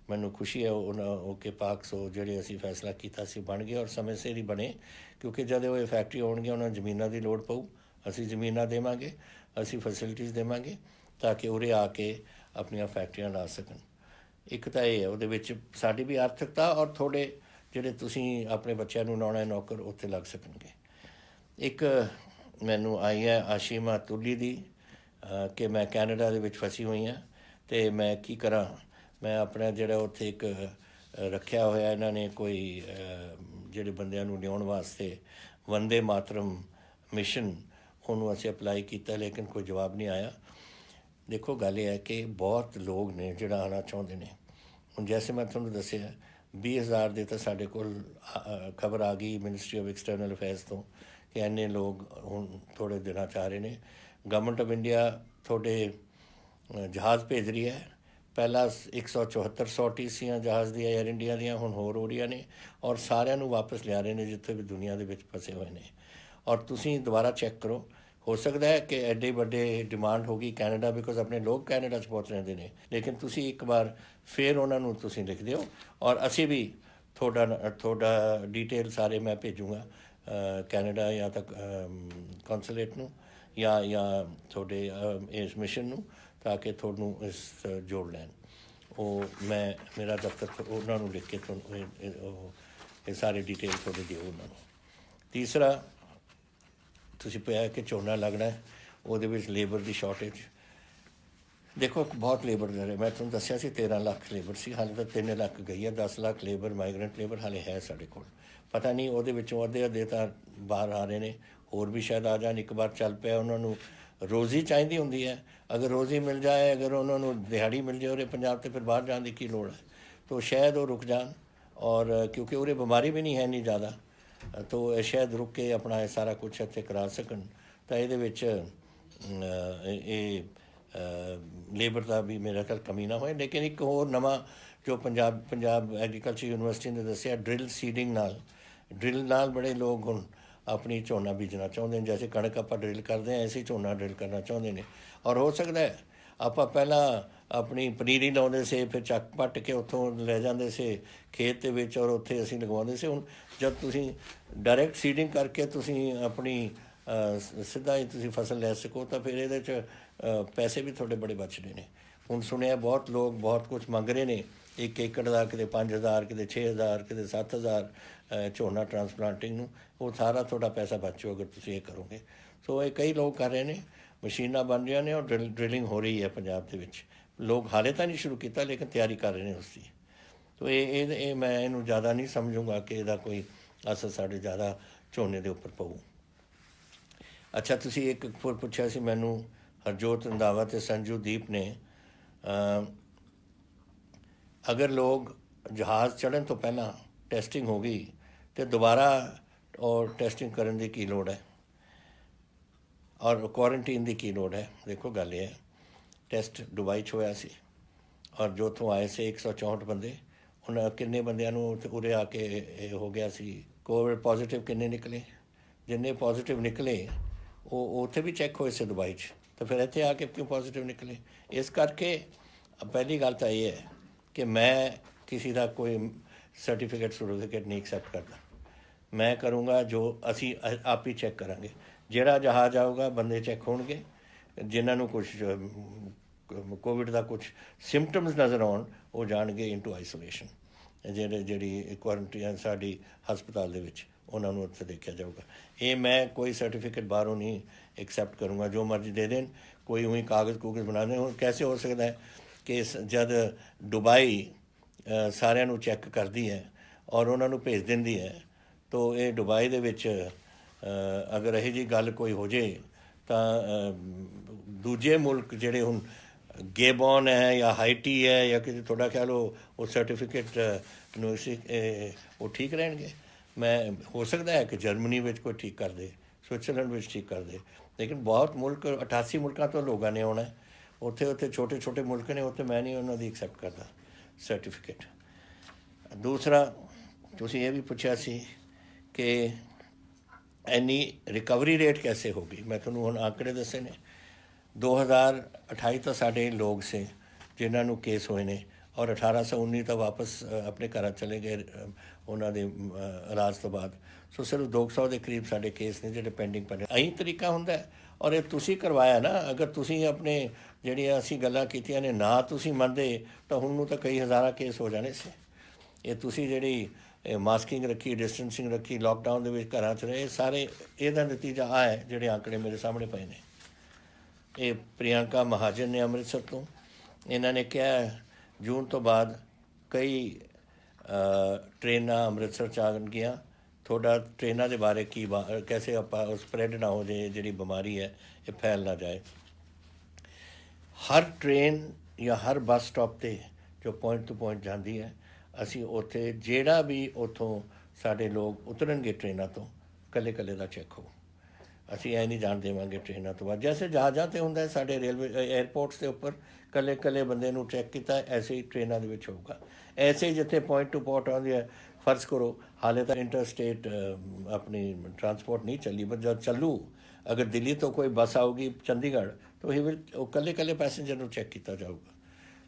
ਮੈਨੂੰ ਖੁਸ਼ੀ ਹੈ ਉਹ ਕਿ ਪਾਰਕਸ ਉਹ ਜਿਹੜੇ ਅਸੀਂ ਫੈਸਲਾ ਕੀਤਾ ਸੀ ਬਣ ਗਏ ਔਰ ਸਮੇਂ ਸਿਰ ਹੀ ਬਣੇ, ਕਿਉਂਕਿ ਜਦੋਂ ਇਹ ਫੈਕਟਰੀ ਆਉਣਗੀਆਂ ਉਹਨਾਂ ਨੂੰ ਜ਼ਮੀਨਾਂ ਦੀ ਲੋੜ ਪਊ। ਅਸੀਂ ਜ਼ਮੀਨਾਂ ਦੇਵਾਂਗੇ, ਅਸੀਂ ਫੈਸਿਲਿਟੀਜ਼ ਦੇਵਾਂਗੇ ਤਾਂ ਕਿ ਉਰੇ ਆ ਕੇ ਆਪਣੀਆਂ ਫੈਕਟਰੀਆਂ ਲਾ ਸਕਣ। ਇੱਕ ਤਾਂ ਇਹ ਹੈ ਉਹਦੇ ਵਿੱਚ ਸਾਡੀ ਵੀ ਆਰਥਿਕਤਾ ਔਰ ਥੋੜ੍ਹੇ ਜਿਹੜੇ ਤੁਸੀਂ ਆਪਣੇ ਬੱਚਿਆਂ ਨੂੰ ਲਾਉਣਾ ਨੌਕਰ ਉੱਥੇ ਲੱਗ ਸਕਣਗੇ। ਇੱਕ ਮੈਨੂੰ ਆਈ ਹੈ ਆਸ਼ੀਮਾ ਤੁਲੀ ਦੀ ਕਿ ਮੈਂ ਕੈਨੇਡਾ ਦੇ ਵਿੱਚ ਫਸੀ ਹੋਈ ਹਾਂ ਅਤੇ ਮੈਂ ਕੀ ਕਰਾਂ। ਮੈਂ ਆਪਣਾ ਜਿਹੜਾ ਉੱਥੇ ਇੱਕ ਰੱਖਿਆ ਹੋਇਆ ਇਹਨਾਂ ਨੇ ਕੋਈ ਜਿਹੜੇ ਬੰਦਿਆਂ ਨੂੰ ਲਿਆਉਣ ਵਾਸਤੇ ਵੰਦੇ ਮਾਤਰਮ ਮਿਸ਼ਨ, ਉਹਨੂੰ ਅਸੀਂ ਅਪਲਾਈ ਕੀਤਾ ਲੇਕਿਨ ਕੋਈ ਜਵਾਬ ਨਹੀਂ ਆਇਆ। ਦੇਖੋ ਗੱਲ ਇਹ ਹੈ ਕਿ ਬਹੁਤ ਲੋਕ ਨੇ ਜਿਹੜਾ ਆਉਣਾ ਚਾਹੁੰਦੇ ਨੇ। ਹੁਣ ਜੈਸੇ ਮੈਂ ਤੁਹਾਨੂੰ ਦੱਸਿਆ 20,000 ਦੇ ਤਾਂ ਸਾਡੇ ਕੋਲ ਖਬਰ ਆ ਗਈ ਮਿਨਿਸਟਰੀ ਆਫ ਐਕਸਟਰਨਲ ਅਫੇਅਰਸ ਤੋਂ ਕਿ ਇੰਨੇ ਲੋਕ ਹੁਣ ਥੋੜ੍ਹੇ ਦਿਨਾਂ 'ਚ ਆ ਰਹੇ ਨੇ। ਗਵਰਨਮੈਂਟ ਆਫ ਇੰਡੀਆ ਤੁਹਾਡੇ ਜਹਾਜ਼ ਭੇਜ ਰਹੀ ਹੈ। ਪਹਿਲਾਂ 174 ਸੌਟੀਜ਼ ਸੀਆਂ ਜਹਾਜ਼ ਦੀਆਂ ਏਅਰ ਇੰਡੀਆ ਦੀਆਂ, ਹੁਣ ਹੋਰ ਹੋ ਰਹੀਆਂ ਨੇ ਔਰ ਸਾਰਿਆਂ ਨੂੰ ਵਾਪਸ ਲਿਆ ਰਹੇ ਨੇ ਜਿੱਥੇ ਵੀ ਦੁਨੀਆ ਦੇ ਵਿੱਚ ਫਸੇ ਹੋਏ ਨੇ। ਔਰ ਤੁਸੀਂ ਦੁਬਾਰਾ ਚੈੱਕ ਕਰੋ हो सकता है कि एडे ਵੱਡੇ डिमांड होगी कैनेडा बिकॉज अपने लोग कैनेडा 'ਚ बहुत ਰਹਿੰਦੇ ਨੇ लेकिन ਤੁਸੀਂ ਇੱਕ ਵਾਰ ਫਿਰ ਉਹਨਾਂ ਨੂੰ ਤੁਸੀਂ ਲਿਖ ਦਿਓ ਔਰ ਅਸੀਂ ਵੀ ਤੁਹਾਡਾ डिटेल ਸਾਰੇ मैं भेजूँगा कैनेडा ਜਾਂ ਤਾਂ ਕੌਂਸੂਲੇਟ ਨੂੰ ਜਾਂ ਤੁਹਾਡੇ ਇਸ ਮਿਸ਼ਨ ਨੂੰ ਤਾਂ ਕਿ ਤੁਹਾਨੂੰ ਇਸ ਜੋੜ ਲੈਣ ਉਹ ਮੈਂ ਮੇਰਾ ਦਫ਼ਤਰ ਉਹਨਾਂ ਨੂੰ ਲਿਖ ਕੇ ਤੁਹਾਨੂੰ ਇਹ ਸਾਰੇ डिटेल ਤੁਹਾਡੇ ਦਿਓ ਉਹਨਾਂ ਨੂੰ। ਤੀਸਰਾ ਤੁਸੀਂ ਪਿਆ ਕਿ ਝੋਨਾ ਲੱਗਣਾ ਉਹਦੇ ਵਿੱਚ ਲੇਬਰ ਦੀ ਸ਼ਾਰਟੇਜ ਦੇਖੋ ਬਹੁਤ ਲੇਬਰ ਹੈ ਮੈਂ ਤੁਹਾਨੂੰ ਦੱਸਿਆ ਸੀ 13 ਲੱਖ ਲੇਬਰ ਸੀ ਹਾਲੇ ਤਾਂ 3 ਲੱਖ ਗਈ ਹੈ 10 ਲੱਖ ਲੇਬਰ ਮਾਈਗਰੈਂਟ ਲੇਬਰ ਹਾਲੇ ਹੈ ਸਾਡੇ ਕੋਲ ਪਤਾ ਨਹੀਂ ਉਹਦੇ ਵਿੱਚੋਂ ਅੱਧੇ ਤਾਂ ਬਾਹਰ ਆ ਰਹੇ ਨੇ ਹੋਰ ਵੀ ਸ਼ਾਇਦ ਆ ਜਾਣ ਇੱਕ ਵਾਰ ਚੱਲ ਪਿਆ ਉਹਨਾਂ ਨੂੰ ਰੋਜ਼ੀ ਚਾਹੀਦੀ ਹੁੰਦੀ ਹੈ ਅਗਰ ਰੋਜ਼ੀ ਮਿਲ ਜਾਏ ਅਗਰ ਉਹਨਾਂ ਨੂੰ ਦਿਹਾੜੀ ਮਿਲ ਜਾਏ ਉਰੇ ਪੰਜਾਬ 'ਤੇ ਫਿਰ ਬਾਹਰ ਜਾਣ ਦੀ ਕੀ ਲੋੜ ਹੈ ਤਾਂ ਸ਼ਾਇਦ ਉਹ ਰੁਕ ਜਾਣ ਔਰ ਕਿਉਂਕਿ ਉਰੇ ਬਿਮਾਰੀ ਵੀ ਨਹੀਂ ਹੈ ਇੰਨੀ ਜ਼ਿਆਦਾ तो शायद रुक के अपना सारा कुछ इत्थे करा सकन तो ये लेबर का भी मेरा ख्याल कमी ना होए। लेकिन एक होर नवा जो पंजाब एग्रीकल्चर यूनिवर्सिटी ने दसिया ड्रिल सीडिंग ड्रिल नाल बड़े लोग हुण अपनी झोना बीजना चाहते हैं जैसे कणक आप ड्रिल करते हैं ऐसे झोना ड्रिल करना चाहते हैं और हो सकता है आप पहला अपनी पनीरी लाते से फिर चक पट के उतों लै जाते से खेत के और उत्थे असीं लगवाते से हुण जब तुसीं डायरैक्ट सीडिंग करके तुसीं अपनी सीधा ही तुसीं फसल लै सको तो फिर ये पैसे भी थोड़े बड़े बचते हैं। हुण सुनिया बहुत लोग बहुत कुछ मंग रहे हैं 1 एकड़ का किते 5000 किते 6000 किते 7000 झोना ट्रांसप्लांटिंग नूं वो सारा थोड़ा पैसा बचो अगर तुसीं ये करोगे। सो ये कई लोग कर रहे हैं मशीनां बन रही ने और ड्रिलिंग हो रही है पंजाब के विच लोग हाले तो नहीं शुरू किया लेकिन तैयारी कर रहे हैं उसकी। तो ये मैं इनू ज़्यादा नहीं समझूंगा कि इसका कोई असर साढ़े ज़्यादा झोने के उपर पऊ। अच्छा तुसी एक पूछा सी मैनू हरजोत रंधावा ते संजूदीप ने अगर लोग जहाज़ चढ़न तो पहला टैसटिंग हो गई तो दोबारा और टैसटिंग करने की लोड़ है और क्वारंटीन की लोड़ है। देखो गल ये है टैसट दुबई होया सी और जो उतों आए से 164 बंदे उन्हें किन्ने बंदियां उरे आके हो गया सी कोविड पॉजिटिव किन्ने निकले जिन्ने पॉजिटिव निकले वो उत्थे भी चैक होए से दुबई तो फिर इत्थे आके क्यों पॉजिटिव निकले। इस करके पहली गल तो ये है कि मैं किसी का कोई सर्टिफिकेट नहीं एक्सैप्ट करता मैं करूँगा जो असी आप ही चैक करांगे जिहड़ा जहाज़ आऊगा बंदे चैक होणगे जिन्होंने कुछ कोविड का कुछ सिम्पटम्स नज़र आउण वो जाणगे इंटू आइसोलेशन जी क्वारंटीन साड़ी हस्पताल दे विच उन्होंने उत्थे देखा जाऊगा। ये मैं कोई सर्टिफिकेट बाहरों नहीं एक्सैप्ट करूँगा जो मर्जी दे दें कोई उही कागज़ कूगज़ बना दें। कैसे हो सकता है कि जब दुबई सारिਆਂ ਨੂੰ चैक करती है और उन्होंने भेज देंदी है तो ये दुबई दे विच अगर यही जी गल कोई हो जाए तो दूजे मुल्क जेडे हुण गेबॉन है या हाइटी है या किसी थोड़ा ख्याल वो सर्टिफिकेट वो ठीक रहेंगे। मैं हो सकता है कि जर्मनी में कोई ठीक कर दे स्विट्जरलैंड में ठीक कर दे लेकिन बहुत मुल्क 88 मुल्कों तो लोगों ने आना है उत्थे उत्थे छोटे छोटे मुल्क ने उत्थे मैं नहीं उन्होंने एक्सैप्ट करता सर्टिफिकेट। दूसरा तुसीं ये भी पूछा सी कि इन्नी रिकवरी रेट कैसे होगी। मैं तुहानूं हुण आंकड़े दसे ने 2028 तो साढ़े लोग से जिन्होंने केस होए ने और 1819 तो वापस अपने घर चले गए उन्होंने इलाज तो बाद। सो सिर्फ 200 के करीब साढ़े केस ने जो पेंडिंग पड़े अही तरीका होंदा है और ये तुसी करवाया ना अगर तुसी अपने जिहड़ियां असीं गल्लां कीतियां ने ना तुसी मनदे तो हुण तो कई हज़ारा केस हो जाने से। ये तुसी जिहड़ी मास्किंग रखी डिस्टेंसिंग रखी लॉकडाउन के घर च रहे सारे यदा नतीजा आ है जोड़े आंकड़े मेरे सामने पे ने। ये प्रियंका महाजन ने अमृतसर तो इन्होंने कहा जून तो बाद कई ट्रेन अमृतसर च आ गई थोड़ा ट्रेनों के बारे की कैसे आप स्प्रैड ना हो जाए जी बीमारी है ये फैल ना जाए। हर ट्रेन या हर बस स्टॉप पर जो पॉइंट टू पॉइंट जाती है असी उत्थे जेड़ा भी उतों साढ़े लोग उतरनगे ट्रेनों तो कले कले का चैक हो असी ऐ नहीं जान देवांगे ट्रेनों तो बाद जैसे जहाज़ों से होंदा है साढ़े रेलवे एयरपोर्ट्स के उपर कले कले बंदे नूं चैक किया ऐसे ही ट्रेनों के विच होगा। ऐसे ही जिथे पॉइंट टू पॉइंट आउंदी है फर्ज करो हाले तो इंटर स्टेट अपनी ट्रांसपोर्ट नहीं चली, पर जब चलू अगर दिल्ली तो कोई बस आऊगी चंडीगढ़ तो ही विल कल्ले कल्ले पैसेंजर ਨੂੰ चैक किया जाऊगा।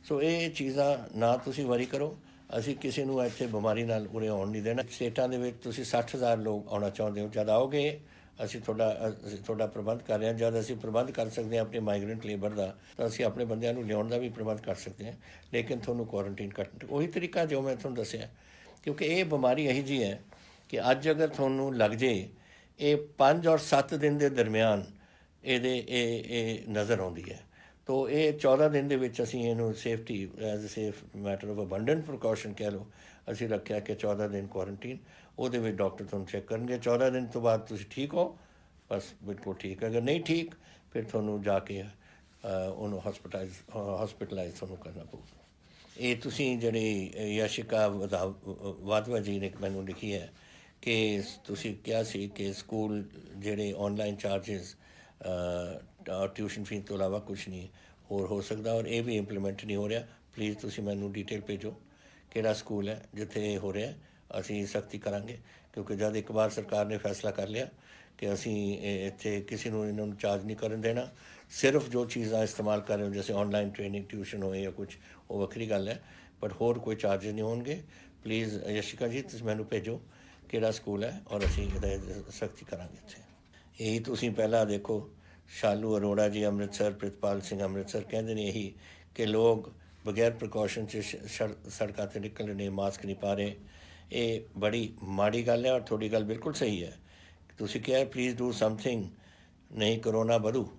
सो ये चीज़ां ना तुसी वरी करो, ਅਸੀਂ ਕਿਸੇ ਨੂੰ ਇੱਥੇ ਬਿਮਾਰੀ ਨਾਲ ਉਰੇ ਆਉਣ ਨਹੀਂ ਦੇਣਾ। ਸਟੇਟਾਂ ਦੇ ਵਿੱਚ ਤੁਸੀਂ 60,000 ਲੋਕ ਆਉਣਾ ਚਾਹੁੰਦੇ ਹੋ, ਜਦ ਆਓਗੇ ਅਸੀਂ ਤੁਹਾਡਾ ਪ੍ਰਬੰਧ ਕਰ ਰਹੇ ਹਾਂ। ਜਦ ਅਸੀਂ ਪ੍ਰਬੰਧ ਕਰ ਸਕਦੇ ਹਾਂ ਆਪਣੇ ਮਾਈਗ੍ਰੈਂਟ ਲੇਬਰ ਦਾ, ਤਾਂ ਅਸੀਂ ਆਪਣੇ ਬੰਦਿਆਂ ਨੂੰ ਲਿਆਉਣ ਦਾ ਵੀ ਪ੍ਰਬੰਧ ਕਰ ਸਕਦੇ ਹਾਂ, ਲੇਕਿਨ ਤੁਹਾਨੂੰ ਕੁਆਰੰਟੀਨ ਕੱਟਣ ਉਹੀ ਤਰੀਕਾ ਜੋ ਮੈਂ ਤੁਹਾਨੂੰ ਦੱਸਿਆ, ਕਿਉਂਕਿ ਇਹ ਬਿਮਾਰੀ ਇਹੀ ਜਿਹੀ ਹੈ ਕਿ ਅੱਜ ਅਗਰ ਤੁਹਾਨੂੰ ਲੱਗ ਜੇ ਇਹ 5 ਔਰ 7 ਦਿਨ ਦੇ ਦਰਮਿਆਨ ਇਹ ਨਜ਼ਰ ਆਉਂਦੀ ਹੈ। तो ये 14 दिन ਦੇ ਵਿੱਚ ਅਸੀਂ ਇਹਨੂੰ safety as a safe matter of abundant precaution ਕਹਿ ਲਓ, ਅਸੀਂ ਰੱਖਿਆ ਕਿ 14 ਦਿਨ ਕੁਆਰੰਟੀਨ, ਉਹਦੇ ਵਿੱਚ ਡਾਕਟਰ ਤੁਹਾਨੂੰ ਚੈੱਕ ਕਰਨਗੇ। 14 ਦਿਨ ਤੋਂ ਬਾਅਦ ਤੁਸੀਂ ਠੀਕ ਹੋ, ਬਸ ਬਿਲਕੁਲ ਠੀਕ। ਅਗਰ ਨਹੀਂ ਠੀਕ ਫਿਰ ਤੁਹਾਨੂੰ ਜਾ ਕੇ ਉਹਨੂੰ ਹਸਪੀਟਲਾਈਜ਼ ਤੁਹਾਨੂੰ ਕਰਨਾ ਪਊਗਾ। ਇਹ ਤੁਸੀਂ ਜਿਹੜੀ ਯਸ਼ਿਕਾ ਵਾਧਵਾ ਜੀ ਨੇ ਮੈਨੂੰ ਲਿਖੀ ਹੈ ਕਿ ਤੁਸੀਂ ਕਿਹਾ ਸੀ ਕਿ ਸਕੂਲ ਜਿਹੜੇ ਔਨਲਾਈਨ ਚਾਰਜਿਸ ਟਿਊਸ਼ਨ ਫੀਸ ਤੋਂ ਇਲਾਵਾ ਕੁਛ ਨਹੀਂ ਹੋਰ ਹੋ ਸਕਦਾ, ਔਰ ਇਹ ਵੀ ਇੰਪਲੀਮੈਂਟ ਨਹੀਂ ਹੋ ਰਿਹਾ। ਪਲੀਜ਼ ਤੁਸੀਂ ਮੈਨੂੰ ਡਿਟੇਲ ਭੇਜੋ ਕਿਹੜਾ ਸਕੂਲ ਹੈ ਜਿੱਥੇ ਇਹ ਹੋ ਰਿਹਾ, ਅਸੀਂ ਸਖਤੀ ਕਰਾਂਗੇ। ਕਿਉਂਕਿ ਜਦ ਇੱਕ ਵਾਰ ਸਰਕਾਰ ਨੇ ਫੈਸਲਾ ਕਰ ਲਿਆ ਕਿ ਅਸੀਂ ਇੱਥੇ ਕਿਸੇ ਨੂੰ ਇਹਨਾਂ ਨੂੰ ਚਾਰਜ ਨਹੀਂ ਕਰਨ ਦੇਣਾ, ਸਿਰਫ ਜੋ ਚੀਜ਼ਾਂ ਇਸਤੇਮਾਲ ਕਰ ਰਹੇ ਹੋ ਜੈਸੇ ਔਨਲਾਈਨ ਟ੍ਰੇਨਿੰਗ ਟਿਊਸ਼ਨ ਹੋਏ ਜਾਂ ਕੁਛ, ਉਹ ਵੱਖਰੀ ਗੱਲ ਹੈ, ਪਰ ਹੋਰ ਕੋਈ ਚਾਰਜਿਸ ਨਹੀਂ ਹੋਣਗੇ। ਪਲੀਜ਼ ਯਸ਼ਿਕਾ ਜੀ ਤੁਸੀਂ ਮੈਨੂੰ ਭੇਜੋ ਕਿਹੜਾ ਸਕੂਲ ਹੈ, ਔਰ ਅਸੀਂ ਇਹਦਾ ਸਖਤੀ ਕਰਾਂਗੇ ਇੱਥੇ। ਇਹੀ ਤੁਸੀਂ ਪਹਿਲਾਂ ਦੇਖੋ ਸ਼ਾਲੂ ਅਰੋੜਾ ਜੀ ਅੰਮ੍ਰਿਤਸਰ, ਪ੍ਰਿਤਪਾਲ ਸਿੰਘ ਅੰਮ੍ਰਿਤਸਰ ਕਹਿੰਦੇ ਨੇ ਇਹੀ ਕਿ ਲੋਕ ਬਗੈਰ ਪ੍ਰੀਕਾਸ਼ਨ 'ਚ ਸੜਕਾਂ 'ਤੇ ਨਿਕਲ ਰਹੇ ਨੇ, ਮਾਸਕ ਨਹੀਂ ਪਾ ਰਹੇ। ਇਹ ਬੜੀ ਮਾੜੀ ਗੱਲ ਹੈ, ਔਰ ਤੁਹਾਡੀ ਗੱਲ ਬਿਲਕੁਲ ਸਹੀ ਹੈ। ਤੁਸੀਂ ਕਿਹਾ ਪਲੀਜ਼ ਡੂ ਸਮਥਿੰਗ, ਨਹੀਂ ਕਰੋਨਾ ਵਧੂ,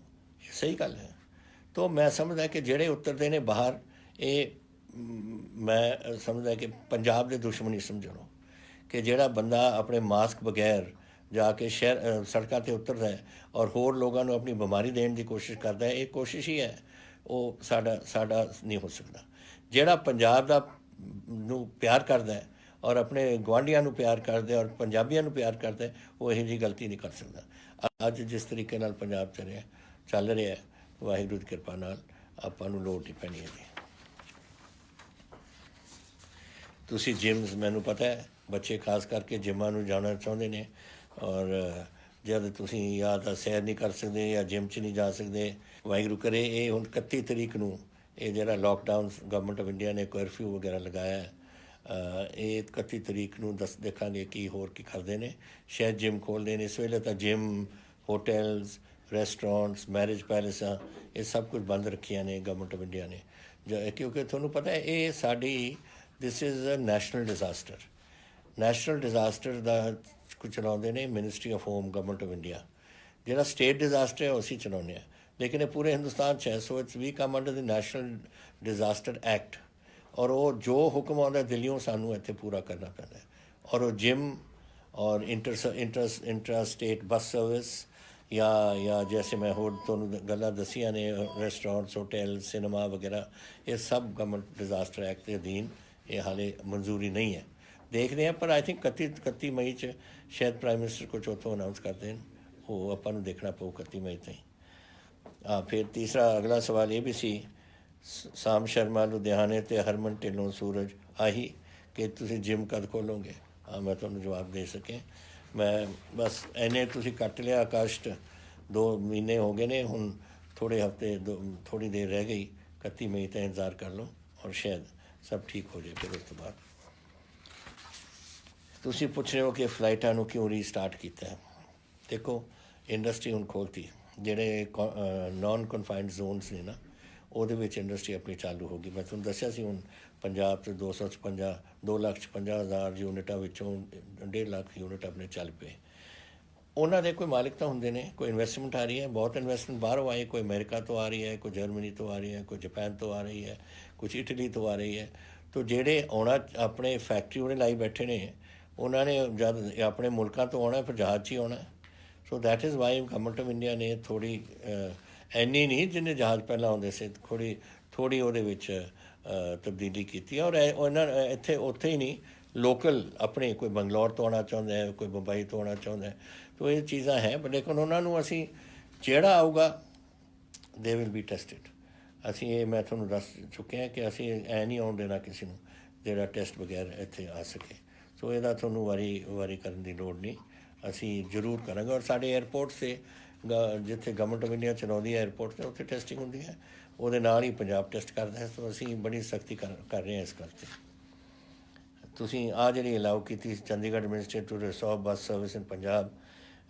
ਇਹ ਸਹੀ ਗੱਲ ਹੈ। ਤਾਂ ਮੈਂ ਸਮਝਦਾ ਕਿ ਜਿਹੜੇ ਉਤਰਦੇ ਨੇ ਬਾਹਰ, ਇਹ ਮੈਂ ਸਮਝਦਾ ਕਿ ਪੰਜਾਬ ਦੇ ਦੁਸ਼ਮਣੀ ਸਮਝਣੋ ਕਿ ਜਿਹੜਾ ਬੰਦਾ ਆਪਣੇ ਮਾਸਕ ਬਗੈਰ ਜਾ ਕੇ ਸੜਕਾਂ 'ਤੇ ਉਤਰਦਾ ਹੈ ਔਰ ਹੋਰ ਲੋਕਾਂ ਨੂੰ ਆਪਣੀ ਬਿਮਾਰੀ ਦੇਣ ਦੀ ਕੋਸ਼ਿਸ਼ ਕਰਦਾ ਹੈ, ਇਹ ਕੋਸ਼ਿਸ਼ ਹੀ ਹੈ, ਉਹ ਸਾਡਾ ਨਹੀਂ ਹੋ ਸਕਦਾ। ਜਿਹੜਾ ਪੰਜਾਬ ਦਾ ਨੂੰ ਪਿਆਰ ਕਰਦਾ ਹੈ ਔਰ ਆਪਣੇ ਗੁਆਂਢੀਆਂ ਨੂੰ ਪਿਆਰ ਕਰਦਾ ਔਰ ਪੰਜਾਬੀਆਂ ਨੂੰ ਪਿਆਰ ਕਰਦਾ, ਉਹ ਇਹੋ ਜਿਹੀ ਗਲਤੀ ਨਹੀਂ ਕਰ ਸਕਦਾ। ਅੱਜ ਜਿਸ ਤਰੀਕੇ ਨਾਲ ਪੰਜਾਬ ਚੱਲ ਰਿਹਾ, ਵਾਹਿਗੁਰੂ ਦੀ ਕਿਰਪਾ ਨਾਲ ਆਪਾਂ ਨੂੰ ਲੋੜ ਨਹੀਂ ਪੈਣੀ ਇਹਦੀ। ਤੁਸੀਂ ਜਿਮਸ, ਮੈਨੂੰ ਪਤਾ ਹੈ ਬੱਚੇ ਖਾਸ ਕਰਕੇ ਜਿੰਮਾਂ ਨੂੰ ਜਾਣਾ ਚਾਹੁੰਦੇ ਨੇ, ਔਰ ਜਦ ਤੁਸੀਂ ਜਾਂ ਤਾਂ ਸੈਰ ਨਹੀਂ ਕਰ ਸਕਦੇ ਜਾਂ ਜਿਮ 'ਚ ਨਹੀਂ ਜਾ ਸਕਦੇ, ਵਾਹਿਗੁਰੂ ਕਰੇ ਇਹ ਹੁਣ 31 ਤਰੀਕ ਨੂੰ ਇਹ ਜਿਹੜਾ ਲੋਕਡਾਊਨ ਗਵਰਨਮੈਂਟ ਆਫ ਇੰਡੀਆ ਨੇ ਕਰਫਿਊ ਵਗੈਰਾ ਲਗਾਇਆ, ਇਹ 31 ਤਰੀਕ ਨੂੰ ਦੇਖਾਂਗੇ ਕੀ ਹੋਰ ਕੀ ਕਰਦੇ ਨੇ। ਸ਼ਾਇਦ ਜਿਮ ਖੋਲ੍ਹਦੇ ਨੇ। ਇਸ ਵੇਲੇ ਤਾਂ ਜਿਮ, ਹੋਟਲਸ, ਰੈਸਟੋਰੈਂਟਸ, ਮੈਰਿਜ ਪੈਲੇਸਾਂ, ਇਹ ਸਭ ਕੁਝ ਬੰਦ ਰੱਖੀਆਂ ਨੇ ਗਵਰਨਮੈਂਟ ਆਫ ਇੰਡੀਆ ਨੇ, ਕਿਉਂਕਿ ਤੁਹਾਨੂੰ ਪਤਾ ਹੈ ਇਹ ਸਾਡੀ this is a national disaster ਦਾ ਚਲਾਉਂਦੇ ਨੇ ministry of home government of India. ਜਿਹੜਾ ਸਟੇਟ ਡਿਜ਼ਾਸਟਰ ਹੈ ਉਹ ਅਸੀਂ ਚਲਾਉਂਦੇ ਹਾਂ, ਲੇਕਿਨ ਇਹ ਪੂਰੇ ਹਿੰਦੁਸਤਾਨ 'ਚ ਹੈ। So it's we come under the National Disaster Act, ਔਰ ਉਹ ਜੋ ਹੁਕਮ ਆਉਂਦਾ ਦਿੱਲੀੋਂ ਸਾਨੂੰ ਇੱਥੇ ਪੂਰਾ ਕਰਨਾ ਪੈਂਦਾ। ਔਰ ਉਹ ਜਿਮ ਔਰ ਇੰਟਰਾ ਸਟੇਟ ਬੱਸ ਸਰਵਿਸ ਜਾਂ ਜੈਸੇ ਮੈਂ ਹੋਰ ਤੁਹਾਨੂੰ ਗੱਲਾਂ ਦੱਸੀਆਂ ਨੇ, ਰੈਸਟੋਰੈਂਟਸ, ਹੋਟਲ, ਸਿਨੇਮਾ ਵਗੈਰਾ, ਇਹ ਸਭ ਗਵਰਨਮੈਂਟ ਡਿਜ਼ਾਸਟਰ ਐਕਟ ਦੇ ਅਧੀਨ ਇਹ ਹਾਲੇ ਮਨਜ਼ੂਰੀ ਨਹੀਂ ਹੈ। ਦੇਖਦੇ ਹਾਂ, ਪਰ ਆਈ ਥਿੰਕ 31 ਮਈ 'ਚ ਸ਼ਾਇਦ ਪ੍ਰਾਈਮ ਮਿਨਿਸਟਰ ਕੁਛ ਉੱਥੋਂ ਅਨਾਊਂਸ ਕਰ ਦੇਣ, ਉਹ ਆਪਾਂ ਨੂੰ ਦੇਖਣਾ ਪਊ 31 ਮਈ ਤਾਈਂ। ਫਿਰ ਤੀਸਰਾ ਅਗਲਾ ਸਵਾਲ ਇਹ ਵੀ ਸੀ ਸਾਮ ਸ਼ਰਮਾ ਲੁਧਿਆਣੇ ਅਤੇ ਹਰਮਨ ਢਿੱਲੋਂ ਸੂਰਜ ਆਹੀ ਕਿ ਤੁਸੀਂ ਜਿਮ ਕਦ ਖੋਲ੍ਹੋਗੇ। ਮੈਂ ਤੁਹਾਨੂੰ ਜਵਾਬ ਦੇ ਸਕੇ। ਮੈਂ ਬਸ ਇੰਨੇ ਤੁਸੀਂ ਕੱਟ ਲਿਆ ਕਸ਼ਟ, 2 ਮਹੀਨੇ ਹੋ ਗਏ ਨੇ, ਹੁਣ ਥੋੜ੍ਹੇ ਹਫ਼ਤੇ ਥੋੜ੍ਹੀ ਦੇਰ ਰਹਿ ਗਈ, 31 ਮਈ ਤਾਂ ਇੰਤਜ਼ਾਰ ਕਰ ਲਓ ਔਰ ਸ਼ਾਇਦ ਸਭ ਠੀਕ ਹੋ ਜਾਏ। ਫਿਰ ਉਸ ਤੋਂ ਬਾਅਦ ਤੁਸੀਂ ਪੁੱਛ ਰਹੇ ਹੋ ਕਿ ਫਲਾਈਟਾਂ ਨੂੰ ਕਿਉਂ ਰੀਸਟਾਰਟ ਕੀਤਾ ਹੈ। ਦੇਖੋ ਇੰਡਸਟਰੀ ਹੁਣ ਖੋਲ੍ਹਤੀ, ਜਿਹੜੇ ਨੋਨ ਕਨਫਾਈਨਡ ਜ਼ੋਨਸ ਨੇ ਨਾ, ਉਹਦੇ ਵਿੱਚ ਇੰਡਸਟਰੀ ਆਪਣੀ ਚਾਲੂ ਹੋ ਗਈ। ਮੈਂ ਤੁਹਾਨੂੰ ਦੱਸਿਆ ਸੀ ਹੁਣ ਪੰਜਾਬ 'ਚ 2,56,000 ਯੂਨਿਟਾਂ ਵਿੱਚੋਂ 1.5 ਲੱਖ ਯੂਨਿਟ ਆਪਣੇ ਚੱਲ ਪਏ। ਉਹਨਾਂ ਦੇ ਕੋਈ ਮਾਲਿਕ ਤਾਂ ਹੁੰਦੇ ਨੇ, ਕੋਈ ਇਨਵੈਸਟਮੈਂਟ ਆ ਰਹੀ ਹੈ, ਬਹੁਤ ਇਨਵੈਸਟਮੈਂਟ ਬਾਹਰੋਂ ਆਈ, ਕੋਈ ਅਮਰੀਕਾ ਤੋਂ ਆ ਰਹੀ ਹੈ, ਕੋਈ ਜਰਮਨੀ ਤੋਂ ਆ ਰਹੀ ਹੈ, ਕੋਈ ਜਾਪਾਨ ਤੋਂ ਆ ਰਹੀ ਹੈ, ਕੁਛ ਇਟਲੀ ਤੋਂ ਆ ਰਹੀ ਹੈ। ਤਾਂ ਜਿਹੜੇ ਆਉਣਾ ਆਪਣੇ ਫੈਕਟਰੀ ਉਹਨੇ ਲਾਈ ਬੈਠੇ ਨੇ, ਉਹਨਾਂ ਨੇ ਜਦ ਆਪਣੇ ਮੁਲਕਾਂ ਤੋਂ ਆਉਣਾ ਫਿਰ ਜਹਾਜ਼ 'ਚ ਹੀ ਆਉਣਾ। So that is why government of India ਨੇ ਥੋੜ੍ਹੀ ਇੰਨੀ ਨਹੀਂ ਜਿੰਨੇ ਜਹਾਜ਼ ਪਹਿਲਾਂ ਆਉਂਦੇ ਸੀ, ਥੋੜ੍ਹੀ ਉਹਦੇ ਵਿੱਚ ਤਬਦੀਲੀ ਕੀਤੀ। ਔਰ ਉਹਨਾਂ ਇੱਥੇ ਉੱਥੇ ਹੀ ਨਹੀਂ, ਲੋਕਲ ਆਪਣੇ ਕੋਈ ਬੰਗਲੌਰ ਤੋਂ ਆਉਣਾ ਚਾਹੁੰਦਾ ਹੈ, ਕੋਈ ਮੁੰਬਈ ਤੋਂ ਆਉਣਾ ਚਾਹੁੰਦਾ ਹੈ। ਤਾਂ ਇਹ ਚੀਜ਼ਾਂ ਹੈ, ਲੇਕਿਨ ਉਹਨਾਂ ਨੂੰ ਅਸੀਂ ਜਿਹੜਾ ਆਊਗਾ ਦੇ ਵਿਲ ਬੀ ਟੈਸਟਡ। ਅਸੀਂ ਇਹ ਮੈਂ ਤੁਹਾਨੂੰ ਦੱਸ ਚੁੱਕੇ ਹਾਂ ਕਿ ਅਸੀਂ ਐ ਨਹੀਂ ਆਉਣ ਦੇਣਾ ਕਿਸੇ ਨੂੰ ਜਿਹੜਾ ਟੈਸਟ ਬਗੈਰ ਇੱਥੇ ਆ ਸਕੇ। ਸੋ ਇਹਦਾ ਤੁਹਾਨੂੰ ਵਾਰੀ ਕਰਨ ਦੀ ਲੋੜ ਨਹੀਂ, ਅਸੀਂ ਜ਼ਰੂਰ ਕਰਾਂਗੇ। ਔਰ ਸਾਡੇ ਏਅਰਪੋਰਟ 'ਤੇ ਜਿੱਥੇ ਗਵਰਨਮੈਂਟ ਆਫ ਇੰਡੀਆ ਚਲਾਉਂਦੀ ਹੈ ਏਅਰਪੋਰਟ 'ਤੇ, ਉੱਥੇ ਟੈਸਟਿੰਗ ਹੁੰਦੀ ਹੈ, ਉਹਦੇ ਨਾਲ ਹੀ ਪੰਜਾਬ ਟੈਸਟ ਕਰਦਾ ਹੈ। ਸੋ ਅਸੀਂ ਬੜੀ ਸਖਤੀ ਕਰ ਰਹੇ ਹਾਂ ਇਸ ਗੱਲ 'ਤੇ। ਤੁਸੀਂ ਆਹ ਜਿਹੜੀ ਅਲਾਉ ਕੀਤੀ Chandigarh administrative to reserve bus service in Punjab,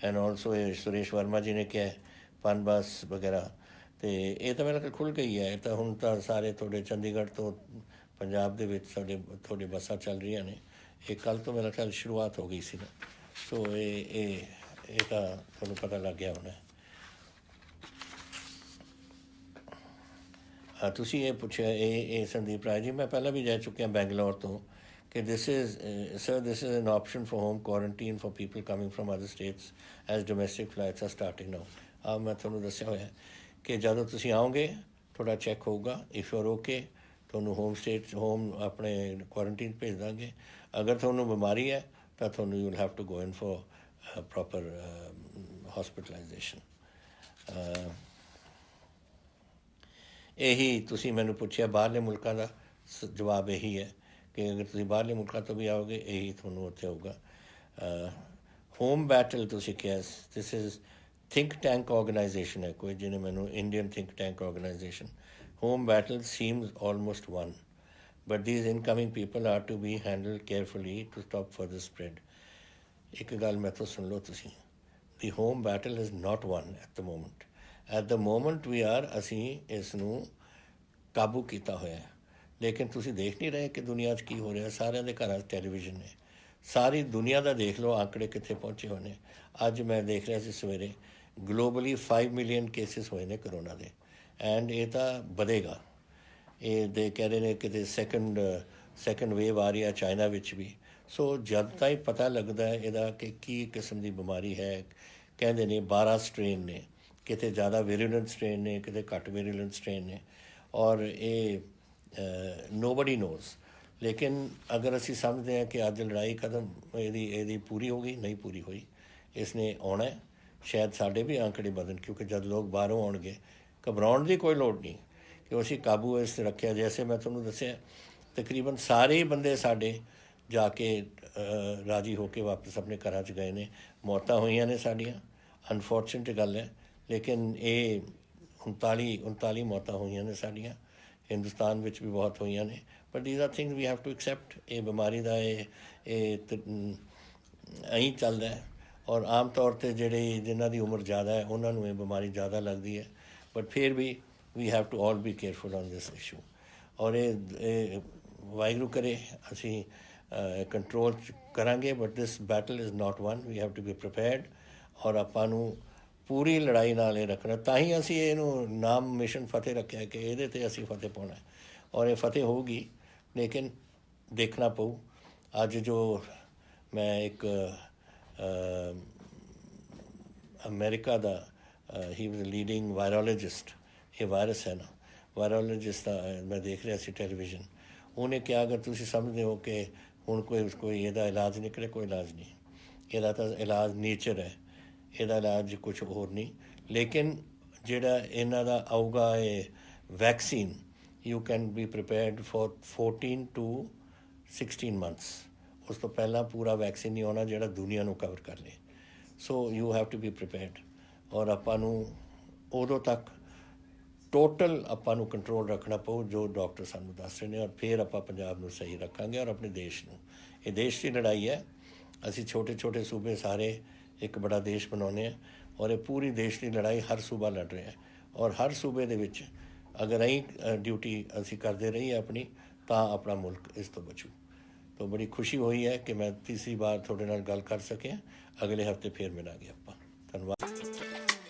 and also ਇਹ ਸੁਰੇਸ਼ ਵਰਮਾ ਜੀ ਨੇ ਕਿਹਾ ਪਨ ਬੱਸ ਵਗੈਰਾ, ਅਤੇ ਇਹ ਤਾਂ ਮੇਰੇ ਖਿਆਲ ਖੁੱਲ੍ਹ ਗਈ ਹੈ। ਇਹ ਤਾਂ ਹੁਣ ਤਾਂ ਸਾਰੇ ਤੁਹਾਡੇ ਚੰਡੀਗੜ੍ਹ ਤੋਂ ਪੰਜਾਬ ਦੇ ਵਿੱਚ ਤੁਹਾਡੇ ਬੱਸਾਂ ਚੱਲ ਰਹੀਆਂ ਨੇ। ਇਹ ਕੱਲ੍ਹ ਤੋਂ ਮੇਰਾ ਖਿਆਲ ਸ਼ੁਰੂਆਤ ਹੋ ਗਈ ਸੀ ਨਾ। ਸੋ ਇਹ ਤਾਂ ਤੁਹਾਨੂੰ ਪਤਾ ਲੱਗ ਗਿਆ ਹੋਣਾ। ਤੁਸੀਂ ਇਹ ਪੁੱਛਿਆ, ਇਹ ਸੰਦੀਪ ਰਾਏ ਜੀ, ਮੈਂ ਪਹਿਲਾਂ ਵੀ ਜਾ ਚੁੱਕਿਆ ਬੈਂਗਲੌਰ ਤੋਂ, ਕਿ this is an option for home quarantine for people coming from other states as domestic flights are starting now. ਆਹ ਮੈਂ ਤੁਹਾਨੂੰ ਦੱਸਿਆ ਹੋਇਆ ਕਿ ਜਦੋਂ ਤੁਸੀਂ ਆਓਗੇ ਤੁਹਾਡਾ ਚੈੱਕ ਹੋਊਗਾ, ਇਫ ਯੂ ਆਰ ਓਕੇ, ਤੁਹਾਨੂੰ ਹੋਮ ਆਪਣੇ ਕੁਆਰੰਟੀਨ ਭੇਜ ਦਾਂਗੇ। ਅਗਰ ਤੁਹਾਨੂੰ ਬਿਮਾਰੀ ਹੈ ਤਾਂ ਤੁਹਾਨੂੰ you will have to go in for proper hospitalisation. ਇਹੀ ਤੁਸੀਂ ਮੈਨੂੰ ਪੁੱਛਿਆ ਬਾਹਰਲੇ ਮੁਲਕਾਂ ਦਾ ਜਵਾਬ ਇਹੀ ਹੈ ਕਿ ਅਗਰ ਤੁਸੀਂ ਬਾਹਰਲੇ ਮੁਲਕਾਂ ਤੋਂ ਵੀ ਆਓਗੇ ਇਹੀ ਤੁਹਾਨੂੰ ਉੱਥੇ ਹੋਊਗਾ। ਹੋਮ ਬੈਟਲ ਤੁਸੀਂ ਕਿਹਾ, this is think tank organisation ਹੈ ਕੋਈ, ਜਿਹਨੇ ਮੈਨੂੰ Indian think tank organisation. Home battle seems almost won, but these incoming people are to be handled carefully to stop further spread. ਇੱਕ ਗੱਲ ਮੈਥੋਂ ਸੁਣ ਲਓ ਤੁਸੀਂ, the home battle is not won at the moment. At the moment we are, ਅਸੀਂ ਇਸ ਨੂੰ ਕਾਬੂ ਕੀਤਾ ਹੋਇਆ, ਲੇਕਿਨ ਤੁਸੀਂ ਦੇਖ ਨਹੀਂ ਰਹੇ ਕਿ ਦੁਨੀਆ 'ਚ ਕੀ ਹੋ ਰਿਹਾ। ਸਾਰਿਆਂ ਦੇ ਘਰਾਂ 'ਚ ਟੈਲੀਵਿਜ਼ਨ ਨੇ, ਸਾਰੀ ਦੁਨੀਆ ਦਾ ਦੇਖ ਲਓ ਆંકੜੇ ਕਿੱਥੇ ਪਹੁੰਚੇ ਹੋਏ ਨੇ। ਅੱਜ ਮੈਂ ਦੇਖ ਰਿਹਾ ਸੀ ਸਵੇਰੇ, ਗਲੋਬਲੀ 5 ਮਿਲੀਅਨ ਕੇਸਿਸ ਹੋਏ ਨੇ ਕਰੋਨਾ ਦੇ, ਐਂਡ ਇਹ ਤਾਂ ਵਧੇਗਾ। ਇਹ ਦੇ ਕਹਿ ਰਹੇ ਨੇ ਕਿਤੇ ਸੈਕੰਡ ਵੇਵ ਆ ਰਹੀ ਹੈ ਚਾਈਨਾ ਵਿੱਚ ਵੀ। ਸੋ ਜਦ ਤਾਈਂ ਪਤਾ ਲੱਗਦਾ ਹੈ ਇਹਦਾ ਕਿ ਕੀ ਕਿਸਮ ਦੀ ਬਿਮਾਰੀ ਹੈ। ਕਹਿੰਦੇ ਨੇ 12 ਸਟ੍ਰੇਨ ਨੇ, ਕਿਤੇ ਜ਼ਿਆਦਾ ਵੇਰੀਲੈਂਟ ਸਟ੍ਰੇਨ ਨੇ, ਕਿਤੇ ਘੱਟ ਵੇਰੀਲੈਂਟ ਸਟ੍ਰੇਨ ਨੇ, ਔਰ ਇਹ ਨੋਬਡੀ ਨੋਜ਼। ਲੇਕਿਨ ਅਗਰ ਅਸੀਂ ਸਮਝਦੇ ਹਾਂ ਕਿ ਅੱਜ ਲੜਾਈ ਖਤਮ ਇਹਦੀ ਪੂਰੀ ਹੋ ਗਈ, ਨਹੀਂ ਪੂਰੀ ਹੋਈ, ਇਸ ਨੇ ਆਉਣਾ। ਸ਼ਾਇਦ ਸਾਡੇ ਵੀ ਆંકੜੇ ਵਧਣ, ਕਿਉਂਕਿ ਜਦ ਲੋਕ ਬਾਹਰੋਂ ਆਉਣਗੇ, ਘਬਰਾਉਣ ਦੀ ਕੋਈ ਲੋੜ ਨਹੀਂ ਕਿ ਅਸੀਂ ਕਾਬੂ ਇਸ 'ਤੇ ਰੱਖਿਆ। ਜੈਸੇ ਮੈਂ ਤੁਹਾਨੂੰ ਦੱਸਿਆ, ਤਕਰੀਬਨ ਸਾਰੇ ਹੀ ਬੰਦੇ ਸਾਡੇ ਜਾ ਕੇ ਰਾਜੀ ਹੋ ਕੇ ਵਾਪਸ ਆਪਣੇ ਘਰਾਂ 'ਚ ਗਏ ਨੇ। ਮੌਤਾਂ ਹੋਈਆਂ ਨੇ ਸਾਡੀਆਂ, ਅਨਫੋਰਚੂਨੇਟ ਗੱਲ ਹੈ, ਲੇਕਿਨ ਇਹ 39 ਮੌਤਾਂ ਹੋਈਆਂ ਨੇ ਸਾਡੀਆਂ। ਹਿੰਦੁਸਤਾਨ ਵਿੱਚ ਵੀ ਬਹੁਤ ਹੋਈਆਂ ਨੇ, but these are things we have to accept. ਇਹ ਬਿਮਾਰੀ ਦਾ ਇਹ ਐਂ ਚੱਲਦਾ ਹੈ। ਔਰ ਆਮ ਤੌਰ 'ਤੇ ਜਿਨ੍ਹਾਂ ਦੀ ਉਮਰ ਜ਼ਿਆਦਾ ਹੈ ਉਹਨਾਂ ਨੂੰ ਇਹ ਬਿਮਾਰੀ ਜ਼ਿਆਦਾ ਲੱਗਦੀ ਹੈ, ਬਟ ਫਿਰ ਵੀ we have to all be careful on this issue. ਔਰ ਇਹ ਵਾਹਿਗੁਰੂ ਕਰੇ ਅਸੀਂ ਕੰਟਰੋਲ ਕਰਾਂਗੇ, but this battle is not won, we have to be prepared. ਔਰ ਆਪਾਂ ਨੂੰ ਪੂਰੀ ਲੜਾਈ ਨਾਲ ਇਹ ਰੱਖਣਾ, ਤਾਂ ਹੀ ਅਸੀਂ ਇਹਨੂੰ ਨਾਮ ਮਿਸ਼ਨ ਫਤਿਹ ਰੱਖਿਆ ਕਿ ਇਹਦੇ 'ਤੇ ਅਸੀਂ ਫਤਿਹ ਪਾਉਣਾ। ਔਰ ਇਹ ਫਤਿਹ ਹੋਊਗੀ, ਲੇਕਿਨ ਦੇਖਣਾ ਪਊ। ਅੱਜ ਜੋ ਮੈਂ ਇੱਕ ਅਮਰੀਕਾ ਦਾ ਹੀ ਵਾਜ਼ ਲੀਡਿੰਗ ਵਾਇਰੋਲੋਜਿਸਟ, ਇਹ ਵਾਇਰਸ ਹੈ ਨਾ, ਵਾਇਰੋਲੋਜਿਸਟ ਦਾ ਮੈਂ ਦੇਖ ਰਿਹਾ ਸੀ ਟੈਲੀਵਿਜ਼ਨ। ਉਹਨੇ ਕਿਹਾ ਅਗਰ ਤੁਸੀਂ ਸਮਝਦੇ ਹੋ ਕਿ ਹੁਣ ਕੋਈ ਇਹਦਾ ਇਲਾਜ ਨਿਕਲੇ, ਕੋਈ ਇਲਾਜ ਨਹੀਂ। ਇਹਦਾ ਤਾਂ ਇਲਾਜ ਨੇਚਰ ਹੈ, ਇਹਦਾ ਇਲਾਜ ਕੁਛ ਹੋਰ ਨਹੀਂ। ਲੇਕਿਨ ਜਿਹੜਾ ਇਹਨਾਂ ਦਾ ਆਊਗਾ ਇਹ vaccine, you can be prepared for 14 to 16 months। ਉਸ ਤੋਂ ਪਹਿਲਾਂ ਪੂਰਾ ਵੈਕਸੀਨ ਨਹੀਂ ਆਉਣਾ ਜਿਹੜਾ ਦੁਨੀਆ ਨੂੰ ਕਵਰ ਕਰ ਲੇ। So you have to be prepared. ਔਰ ਆਪਾਂ ਨੂੰ ਉਦੋਂ ਤੱਕ ਟੋਟਲ ਆਪਾਂ ਨੂੰ ਕੰਟਰੋਲ ਰੱਖਣਾ ਪਊ ਜੋ ਡਾਕਟਰ ਸਾਨੂੰ ਦੱਸ ਰਹੇ ਨੇ, ਔਰ ਫਿਰ ਆਪਾਂ ਪੰਜਾਬ ਨੂੰ ਸਹੀ ਰੱਖਾਂਗੇ ਔਰ ਆਪਣੇ ਦੇਸ਼ ਨੂੰ। ਇਹ ਦੇਸ਼ ਦੀ ਲੜਾਈ ਹੈ। ਅਸੀਂ ਛੋਟੇ ਛੋਟੇ ਸੂਬੇ ਸਾਰੇ ਇੱਕ ਬੜਾ ਦੇਸ਼ ਬਣਾਉਂਦੇ ਹਾਂ, ਔਰ ਇਹ ਪੂਰੀ ਦੇਸ਼ ਦੀ ਲੜਾਈ ਹਰ ਸੂਬਾ ਲੜ ਰਿਹਾ ਹੈ। ਔਰ ਹਰ ਸੂਬੇ ਦੇ ਵਿੱਚ ਅਗਰ ਅਸੀਂ ਡਿਊਟੀ ਅਸੀਂ ਕਰਦੇ ਰਹੀਏ ਆਪਣੀ, ਤਾਂ ਆਪਣਾ ਮੁਲਕ ਇਸ ਤੋਂ ਬਚੂ। ਤਾਂ ਬੜੀ ਖੁਸ਼ੀ ਹੋਈ ਹੈ ਕਿ ਮੈਂ ਤੀਸਰੀ ਵਾਰ ਤੁਹਾਡੇ ਨਾਲ ਗੱਲ ਕਰ ਸਕਿਆ। ਅਗਲੇ ਹਫ਼ਤੇ ਫਿਰ ਮਿਲਾਂਗੇ ਆਪਾਂ। ਧੰਨਵਾਦ।